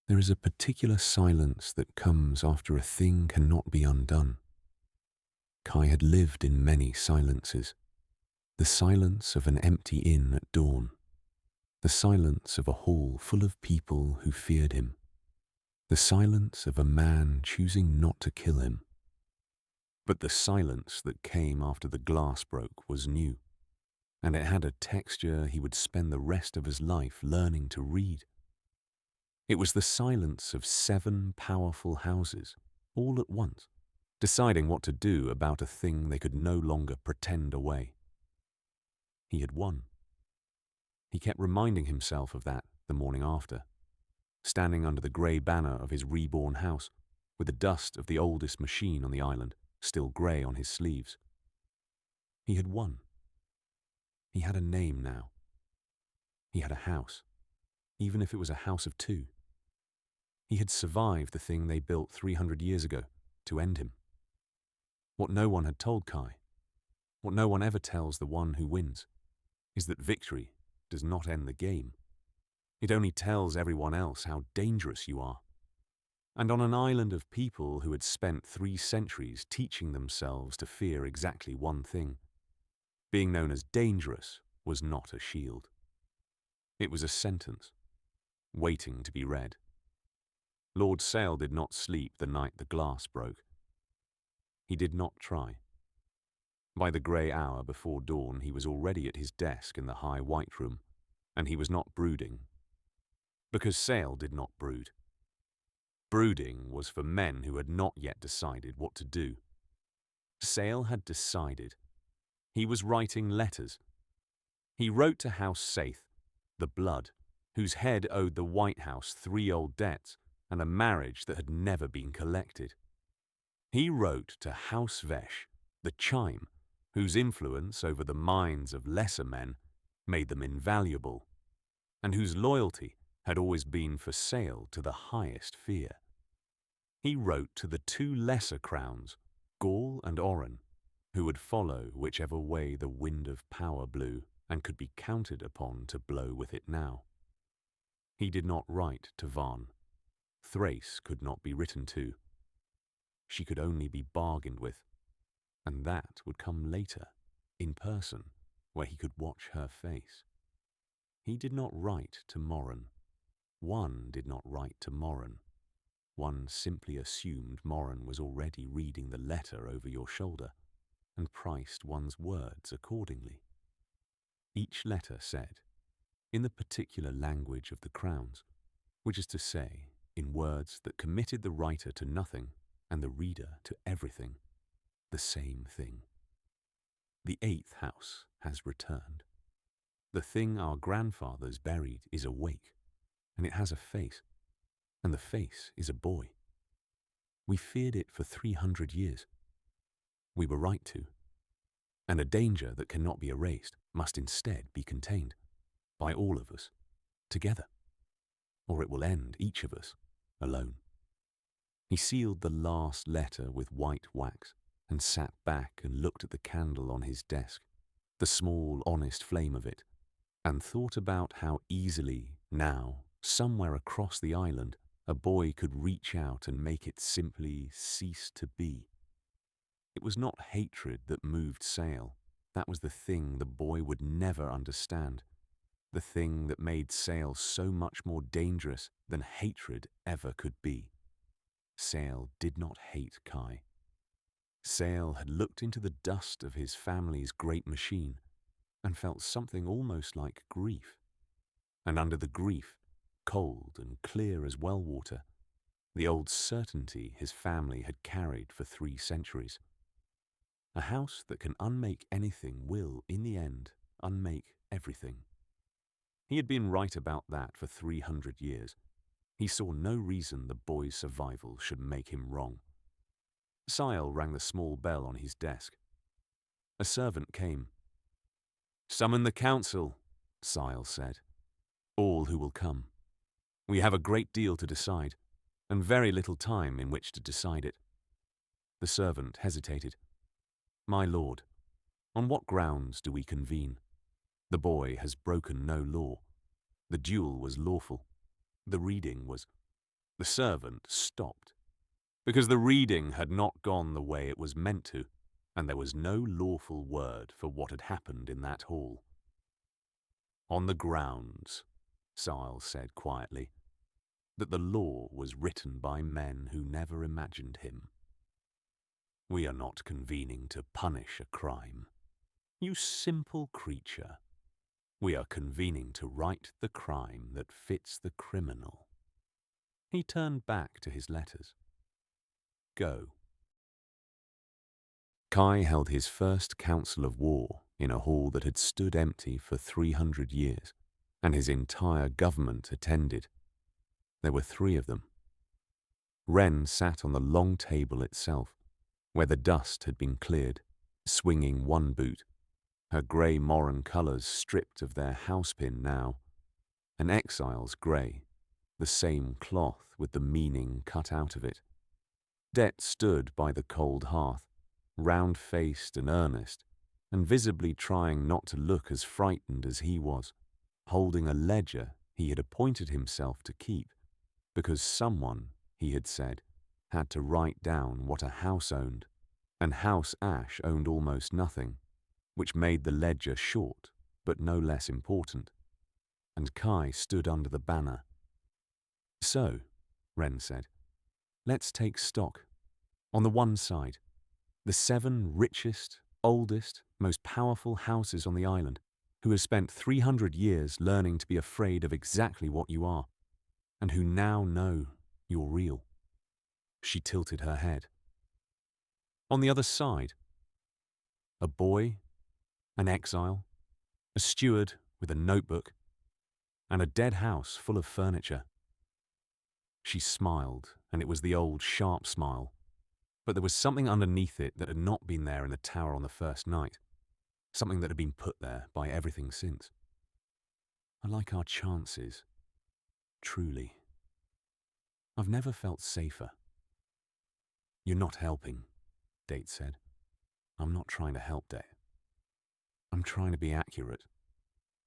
There is a particular silence that comes after a thing cannot be undone. Kai had lived in many silences. The silence of an empty inn at dawn. The silence of a hall full of people who feared him. The silence of a man choosing not to kill him. But the silence that came after the glass broke was new, and it had a texture he would spend the rest of his life learning to read. It was the silence of 7 powerful houses, all at once, deciding what to do about a thing they could no longer pretend away. He had won. He kept reminding himself of that the morning after, standing under the grey banner of his reborn house, with the dust of the oldest machine on the island still grey on his sleeves. He had won. He had a name now. He had a house, even if it was a house of 2. He had survived the thing they built 300 years ago to end him. What no one had told Kai, what no one ever tells the one who wins, is that victory does not end the game. It only tells everyone else how dangerous you are. And on an island of people who had spent 3 centuries teaching themselves to fear exactly one thing, being known as dangerous was not a shield. It was a sentence, waiting to be read. Lord Sale did not sleep the night the glass broke. He did not try. By the grey hour before dawn, he was already at his desk in the high white room, and he was not brooding. Because Sale did not brood. Brooding was for men who had not yet decided what to do. Sale had decided. He was writing letters. He wrote to House Saith, the Blood, whose head owed the White House 3 old debts and a marriage that had never been collected. He wrote to House Vesh, the Chime, whose influence over the minds of lesser men made them invaluable, and whose loyalty had always been for sale to the highest fear. He wrote to the 2 lesser crowns, Gaul and Oran, who would follow whichever way the wind of power blew and could be counted upon to blow with it now. He did not write to Varn. Thrace could not be written to. She could only be bargained with, and that would come later, in person, where he could watch her face. He did not write to Moran. One did not write to Moran. One simply assumed Moran was already reading the letter over your shoulder and priced one's words accordingly. Each letter said, in the particular language of the crowns, which is to say, in words that committed the writer to nothing and the reader to everything, the same thing. The 8th house has returned. The thing our grandfathers buried is awake, and it has a face, and the face is a boy. We feared it for 300 years. We were right to. And a danger that cannot be erased must instead be contained, by all of us, together, or it will end each of us, alone. He sealed the last letter with white wax and sat back and looked at the candle on his desk, the small, honest flame of it, and thought about how easily, now, somewhere across the island, a boy could reach out and make it simply cease to be. It was not hatred that moved Sale. That was the thing the boy would never understand, the thing that made Sale so much more dangerous than hatred ever could be. Sale did not hate Kai. Sale had looked into the dust of his family's great machine and felt something almost like grief. And under the grief, cold and clear as well water, the old certainty his family had carried for 3 centuries. A house that can unmake anything will, in the end, unmake everything. He had been right about that for 300 years. He saw no reason the boy's survival should make him wrong. Sigil rang the small bell on his desk. A servant came. "Summon the council," Sigil said. "All who will come. We have a great deal to decide, and very little time in which to decide it." The servant hesitated. "My lord, on what grounds do we convene? The boy has broken no law. The duel was lawful. The reading was..." The servant stopped, because the reading had not gone the way it was meant to, and there was no lawful word for what had happened in that hall. On the grounds, Sigil said quietly, that the law was written by men who never imagined him. We are not convening to punish a crime. You simple creature. We are convening to right the crime that fits the criminal. He turned back to his letters. Go. Kai held his first council of war in a hall that had stood empty for 300 years, and his entire government attended. There were 3 of them. Wren sat on the long table itself, where the dust had been cleared, swinging one boot, her grey Moran colours stripped of their housepin now, an exile's grey, the same cloth with the meaning cut out of it. Det stood by the cold hearth, round-faced and earnest, and visibly trying not to look as frightened as he was, holding a ledger he had appointed himself to keep, because someone, he had said, had to write down what a house owned, and House Ash owned almost nothing, which made the ledger short, but no less important. And Kai stood under the banner. So, Wren said, let's take stock. On the one side, the 7 richest, oldest, most powerful houses on the island, who have spent 300 years learning to be afraid of exactly what you are, and who now know you're real. She tilted her head. On the other side, a boy, an exile, a steward with a notebook, and a dead house full of furniture. She smiled, and it was the old sharp smile, but there was something underneath it that had not been there in the tower on the first night, something that had been put there by everything since. I like our chances, truly. I've never felt safer. You're not helping, Date said. I'm not trying to help, Date. I'm trying to be accurate.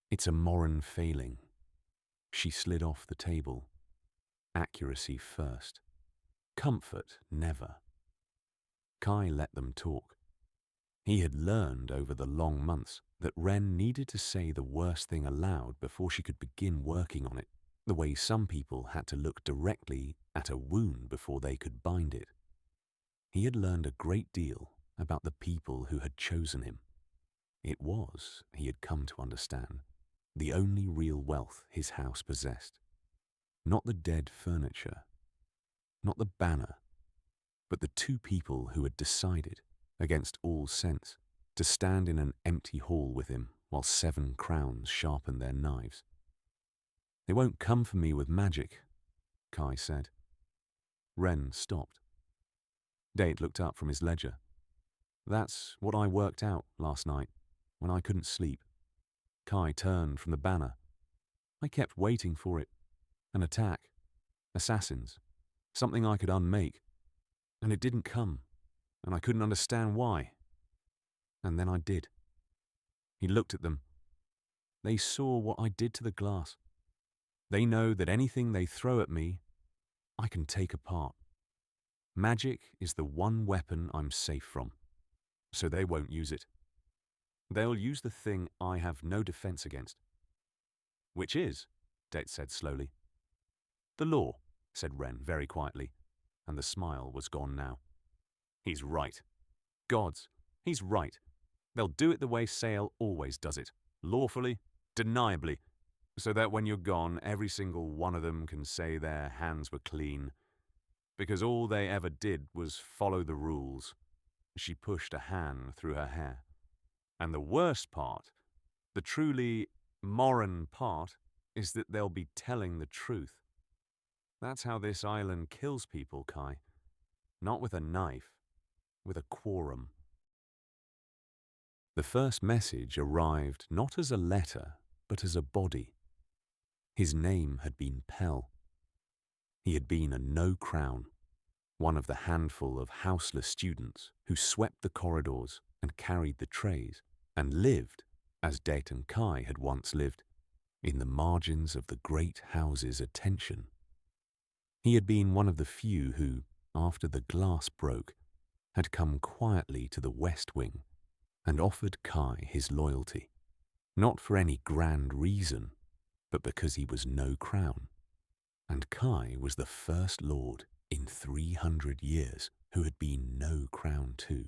It's a Moran failing. She slid off the table. Accuracy first. Comfort never. Kai let them talk. He had learned over the long months that Wren needed to say the worst thing aloud before she could begin working on it, the way some people had to look directly at a wound before they could bind it. He had learned a great deal about the people who had chosen him. It was, he had come to understand, the only real wealth his house possessed. Not the dead furniture, not the banner, but the 2 people who had decided, against all sense, to stand in an empty hall with him while 7 crowns sharpened their knives. They won't come for me with magic, Kai said. Wren stopped. Date looked up from his ledger. That's what I worked out last night, when I couldn't sleep. Kai turned from the banner. I kept waiting for it. An attack. Assassins. Something I could unmake. And it didn't come, and I couldn't understand why. And then I did. He looked at them. They saw what I did to the glass. They know that anything they throw at me, I can take apart. Magic is the one weapon I'm safe from, so they won't use it. They'll use the thing I have no defense against. Which is, Det said slowly. The law, said Wren very quietly, and the smile was gone now. He's right. Gods, he's right. They'll do it the way Sale always does it, lawfully, deniably, so that when you're gone, every single one of them can say their hands were clean, because all they ever did was follow the rules. She pushed a hand through her hair. And the worst part, the truly Moran part, is that they'll be telling the truth. That's how this island kills people, Kai. Not with a knife, with a quorum. The first message arrived not as a letter, but as a body. His name had been Pell. He had been a no-crown, one of the handful of houseless students who swept the corridors and carried the trays, and lived, as Det and Kai had once lived, in the margins of the great house's attention. He had been one of the few who, after the glass broke, had come quietly to the West Wing and offered Kai his loyalty, not for any grand reason, but because he was no crown. And Kai was the first lord in 300 years who had been no crown too,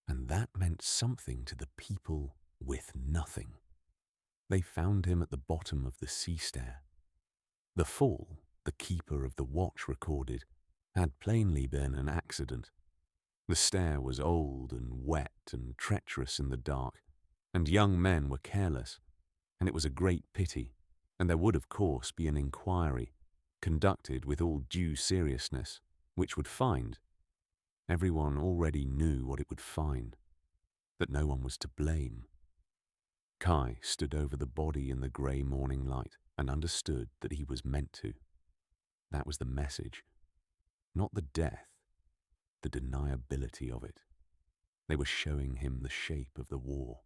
and that meant something to the people with nothing. They found him at the bottom of the sea stair. The fall, the keeper of the watch recorded, had plainly been an accident. The stair was old and wet and treacherous in the dark, and young men were careless, and it was a great pity, and there would of course be an inquiry, conducted with all due seriousness, which would find, everyone already knew what it would find, that no one was to blame. Kai stood over the body in the grey morning light and understood that he was meant to. That was the message. Not the death, the deniability of it. They were showing him the shape of the war.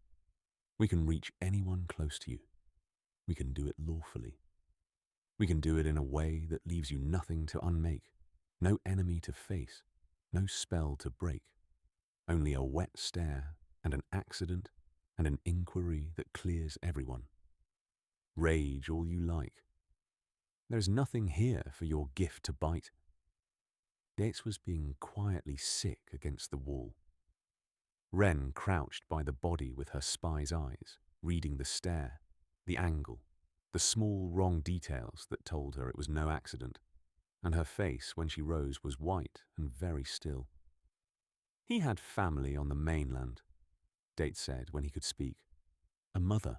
We can reach anyone close to you. We can do it lawfully. We can do it in a way that leaves you nothing to unmake, no enemy to face, no spell to break, only a wet stare and an accident and an inquiry that clears everyone. Rage all you like. There is nothing here for your gift to bite. Yates was being quietly sick against the wall. Wren crouched by the body with her spy's eyes, reading the stare, the angle, the small wrong details that told her it was no accident, and her face when she rose was white and very still. He had family on the mainland, Date said when he could speak. A mother.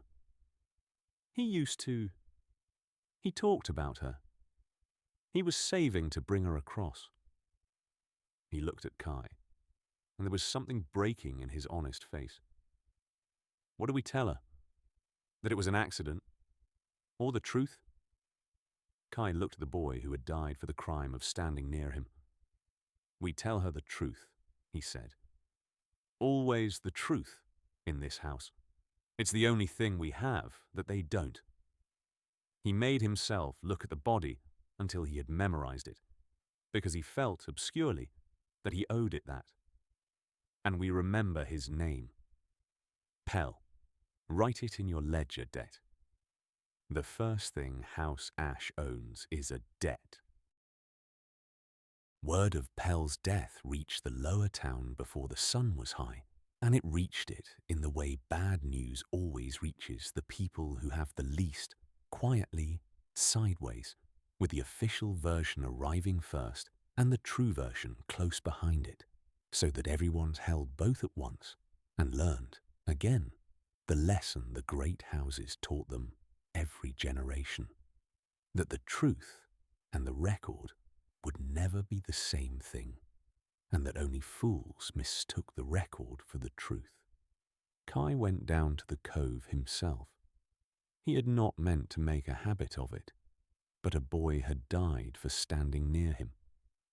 He talked about her. He was saving to bring her across. He looked at Kai, and there was something breaking in his honest face. What do we tell her? That it was an accident? Or the truth? Kai looked at the boy who had died for the crime of standing near him. We tell her the truth, he said. Always the truth in this house. It's the only thing we have that they don't. He made himself look at the body until he had memorized it, because he felt obscurely that he owed it that. And we remember his name. Pell. Write it in your ledger, Det. The first thing House Ash owns is a debt. Word of Pell's death reached the lower town before the sun was high, and it reached it in the way bad news always reaches the people who have the least, quietly, sideways, with the official version arriving first and the true version close behind it, so that everyone's held both at once and learned, again, the lesson the great houses taught them every generation, that the truth and the record would never be the same thing, and that only fools mistook the record for the truth. Kai went down to the cove himself. He had not meant to make a habit of it, but a boy had died for standing near him,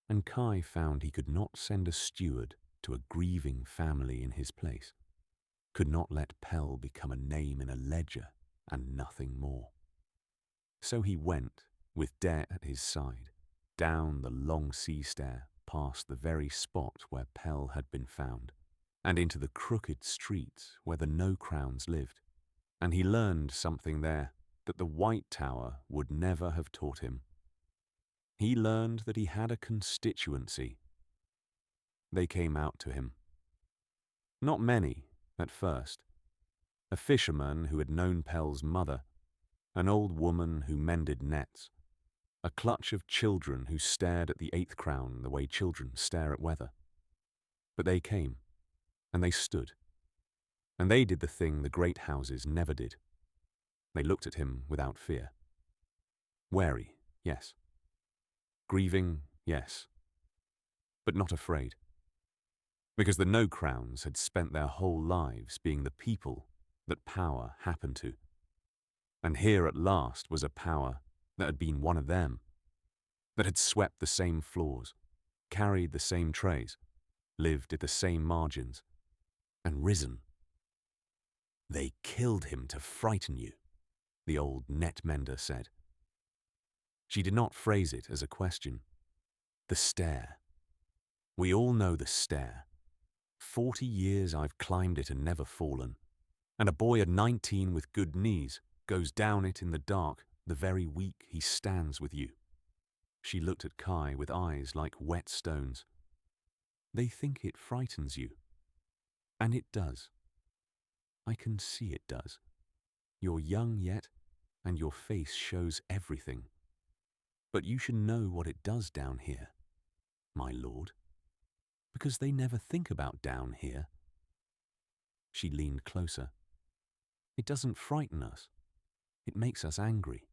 and Kai found he could not send a steward to a grieving family in his place, could not let Pell become a name in a ledger and nothing more. So he went, with Det at his side, down the long sea stair past the very spot where Pell had been found, and into the crooked streets where the no-crowns lived, and he learned something there that the White Tower would never have taught him. He learned that he had a constituency. They came out to him. Not many, at first. A fisherman who had known Pell's mother, an old woman who mended nets, a clutch of children who stared at the 8th crown the way children stare at weather. But they came, and they stood, and they did the thing the great houses never did. They looked at him without fear. Wary, yes. Grieving, yes. But not afraid. Because the no-crowns had spent their whole lives being the people that power happened to. And here at last was a power that had been one of them, that had swept the same floors, carried the same trays, lived at the same margins, and risen. They killed him to frighten you, the old net mender said. She did not phrase it as a question. The stair. We all know the stair. 40 years I've climbed it and never fallen. And a boy at 19 with good knees goes down it in the dark the very week he stands with you. She looked at Kai with eyes like wet stones. They think it frightens you. And it does. I can see it does. You're young yet, and your face shows everything. But you should know what it does down here, my lord, because they never think about down here. She leaned closer. It doesn't frighten us. It makes us angry.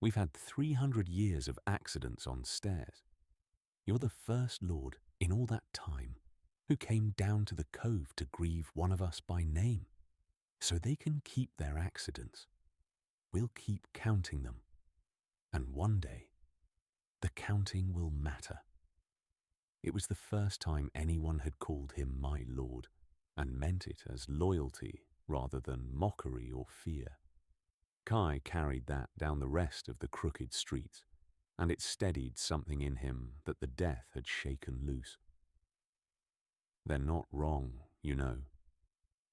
We've had 300 years of accidents on stairs. You're the first lord in all that time who came down to the cove to grieve one of us by name, so they can keep their accidents. We'll keep counting them. And one day, the counting will matter. It was the first time anyone had called him my lord, and meant it as loyalty rather than mockery or fear. Kai carried that down the rest of the crooked streets, and it steadied something in him that the death had shaken loose. They're not wrong, you know,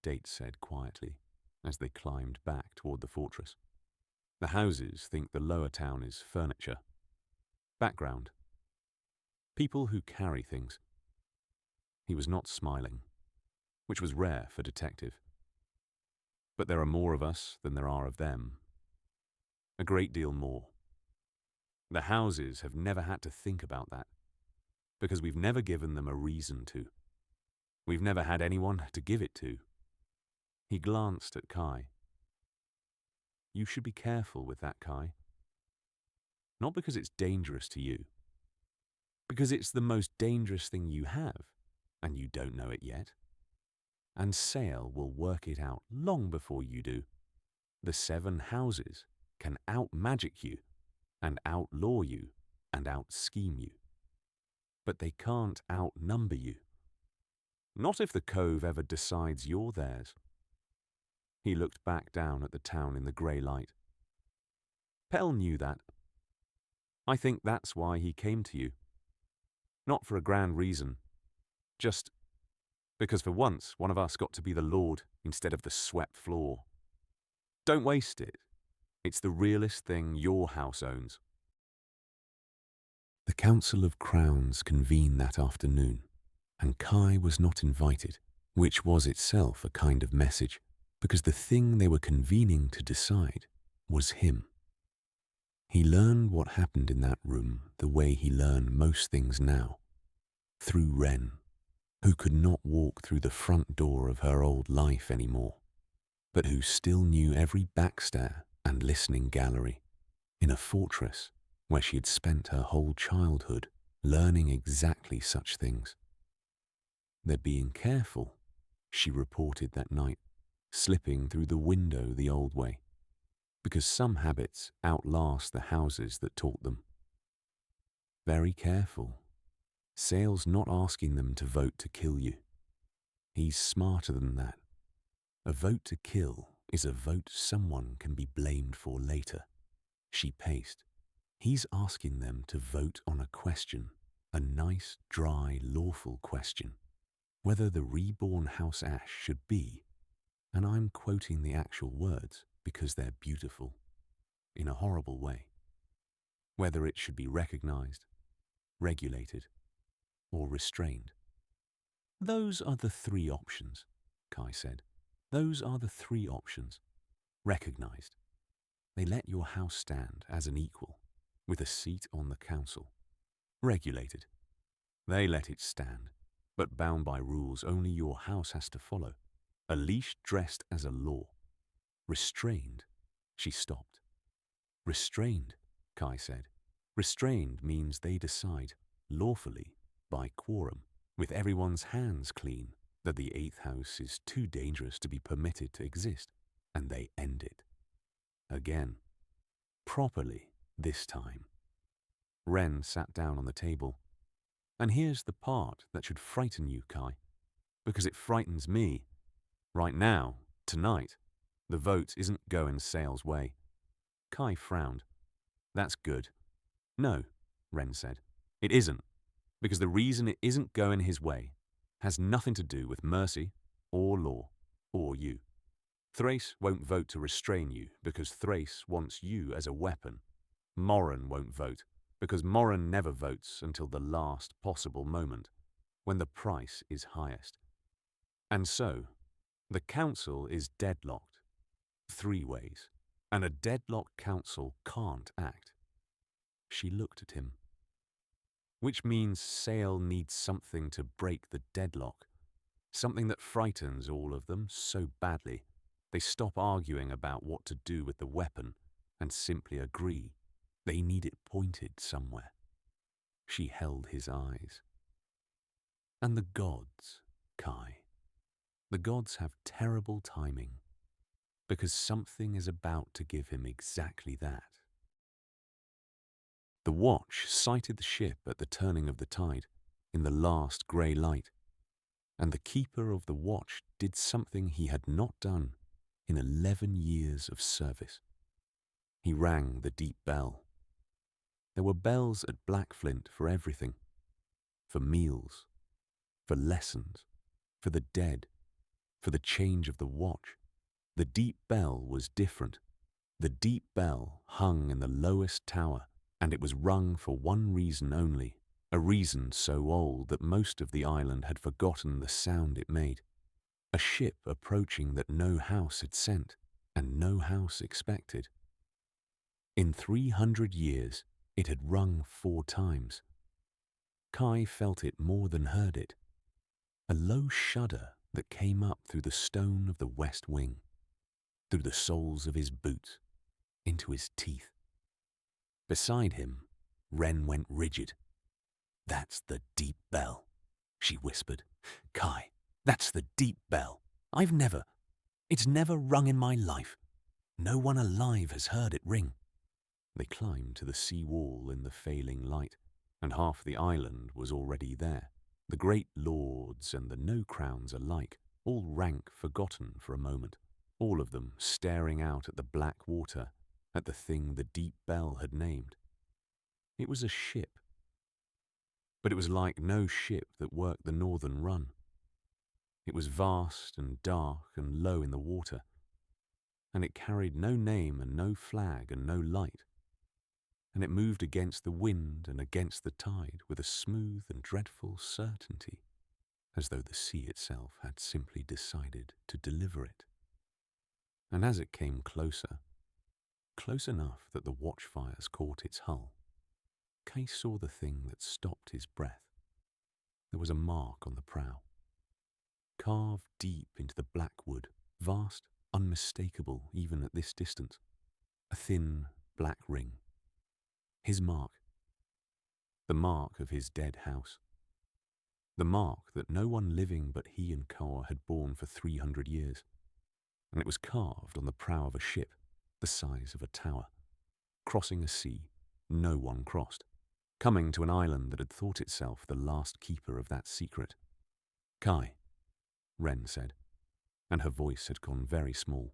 Date said quietly as they climbed back toward the fortress. The houses think the lower town is furniture. Background. People who carry things. He was not smiling, which was rare for detective. But there are more of us than there are of them. A great deal more. The houses have never had to think about that, because we've never given them a reason to. We've never had anyone to give it to. He glanced at Kai. You should be careful with that, Kai. Not because it's dangerous to you. Because it's the most dangerous thing you have, and you don't know it yet. And Sale will work it out long before you do. The 7 houses can out-magic you, and outlaw you, and out-scheme you. But they can't outnumber you. Not if the cove ever decides you're theirs. He looked back down at the town in the grey light. Pell knew that. I think that's why he came to you. Not for a grand reason. Just because for once one of us got to be the lord instead of the swept floor. Don't waste it. It's the realest thing your house owns. The Council of Crowns convened that afternoon, and Kai was not invited, which was itself a kind of message, because the thing they were convening to decide was him. He learned what happened in that room the way he learned most things now, through Wren, who could not walk through the front door of her old life anymore, but who still knew every backstair and listening gallery in a fortress where she had spent her whole childhood learning exactly such things. They're being careful, she reported that night, slipping through the window the old way, because some habits outlast the houses that taught them. Very careful. Sale's not asking them to vote to kill you. He's smarter than that. A vote to kill is a vote someone can be blamed for later. She paced. He's asking them to vote on a question, a nice, dry, lawful question, whether the reborn House Ash should be, and I'm quoting the actual words because they're beautiful, in a horrible way, whether it should be recognized, regulated, or restrained. Those are the 3 options, Kai said. Those are the 3 options. Recognized. They let your house stand as an equal, with a seat on the council. Regulated. They let it stand, but bound by rules only your house has to follow. A leash dressed as a law. Restrained. She stopped. Restrained, Kai said. Restrained means they decide, lawfully, by quorum, with everyone's hands clean, that the 8th house is too dangerous to be permitted to exist, and they end it. Again. Properly, this time. Wren sat down on the table. And here's the part that should frighten you, Kai, because it frightens me. Right now, tonight, the vote isn't going Sale's way. Kai frowned. That's good. No, Wren said. It isn't, because the reason it isn't going his way has nothing to do with mercy or law or you. Thrace won't vote to restrain you because Thrace wants you as a weapon. Moran won't vote because Moran never votes until the last possible moment, when the price is highest. And so, the council is deadlocked, 3 ways, and a deadlocked council can't act. She looked at him. Which means Sale needs something to break the deadlock, something that frightens all of them so badly they stop arguing about what to do with the weapon and simply agree they need it pointed somewhere. She held his eyes. And the gods, Kai. The gods have terrible timing, because something is about to give him exactly that. The watch sighted the ship at the turning of the tide, in the last grey light, and the keeper of the watch did something he had not done in 11 years of service. He rang the deep bell. There were bells at Blackflint for everything, for meals, for lessons, for the dead, for the change of the watch. The deep bell was different. The deep bell hung in the lowest tower, and it was rung for one reason only, a reason so old that most of the island had forgotten the sound it made. A ship approaching that no house had sent, and no house expected. In 300 years, it had rung 4 times. Kai felt it more than heard it. A low shudder that came up through the stone of the west wing, through the soles of his boots, into his teeth. Beside him, Wren went rigid. "That's the deep bell," she whispered. "Kai, that's the deep bell. It's never rung in my life. No one alive has heard it ring." They climbed to the sea wall in the failing light, and half the island was already there. The great lords and the no-crowns alike, all rank forgotten for a moment, all of them staring out at the black water, at the thing the deep bell had named. It was a ship, but it was like no ship that worked the northern run. It was vast and dark and low in the water, and it carried no name and no flag and no light, and it moved against the wind and against the tide with a smooth and dreadful certainty, as though the sea itself had simply decided to deliver it. And as it came closer, close enough that the watchfires caught its hull, Kay saw the thing that stopped his breath. There was a mark on the prow, carved deep into the black wood, vast, unmistakable even at this distance, a thin black ring. His mark, the mark of his dead house, the mark that no one living but he and Koa had borne for 300 years, and it was carved on the prow of a ship the size of a tower, crossing a sea no one crossed, coming to an island that had thought itself the last keeper of that secret. "Kai," Wren said, and her voice had gone very small.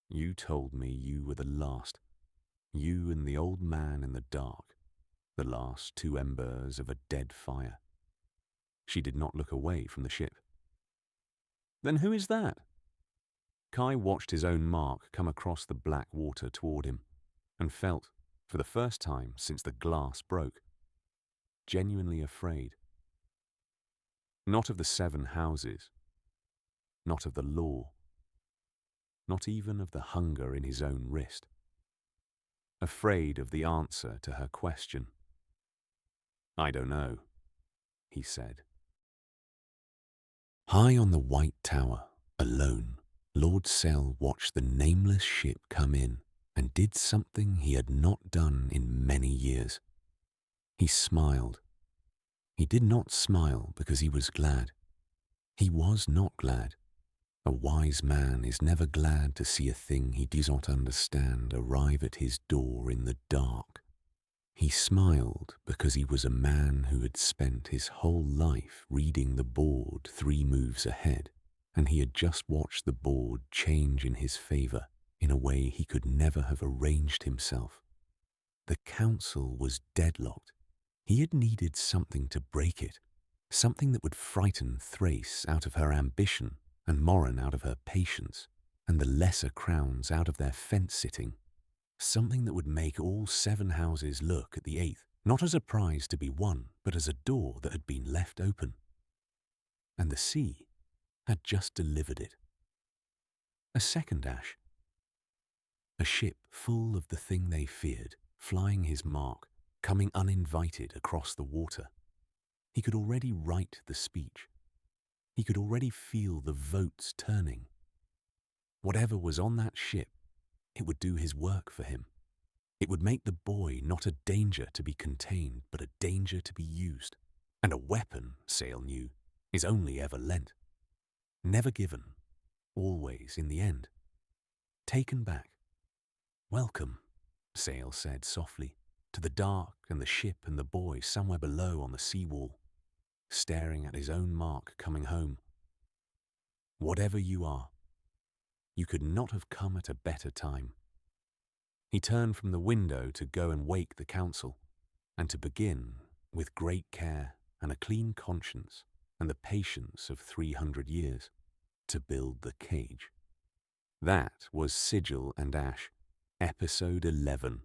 "You told me you were the last. You and the old man in the dark, the last 2 embers of a dead fire." She did not look away from the ship. "Then who is that?" Kai watched his own mark come across the black water toward him, and felt, for the first time since the glass broke, genuinely afraid. Not of the 7 houses, not of the law, not even of the hunger in his own wrist. Afraid of the answer to her question. "I don't know," he said. High on the white tower, alone, Lord Sel watched the nameless ship come in and did something he had not done in many years. He smiled. He did not smile because he was glad. He was not glad. A wise man is never glad to see a thing he does not understand arrive at his door in the dark. He smiled because he was a man who had spent his whole life reading the board 3 moves ahead, and he had just watched the board change in his favor in a way he could never have arranged himself. The council was deadlocked. He had needed something to break it, something that would frighten Thrace out of her ambition and Morin out of her patience, and the lesser crowns out of their fence-sitting. Something that would make all 7 houses look at the 8th, not as a prize to be won, but as a door that had been left open. And the sea had just delivered it. A second Ash. A ship full of the thing they feared, flying his mark, coming uninvited across the water. He could already write the speech. He could already feel the votes turning. Whatever was on that ship, it would do his work for him. It would make the boy not a danger to be contained, but a danger to be used. And a weapon, Sale knew, is only ever lent. Never given, always in the end. Taken back. Welcome, Sale said softly, to the dark and the ship and the boy somewhere below on the seawall, staring at his own mark coming home. Whatever you are, you could not have come at a better time. He turned from the window to go and wake the council, and to begin, with great care and a clean conscience and the patience of 300 years, to build the cage. That was Sigil and Ash, Episode 11,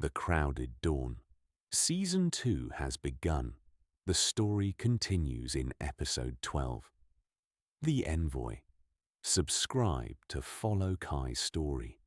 The Crowded Dawn. Season 2 has begun. The story continues in Episode 12. The Envoy. Subscribe to follow Kai's story.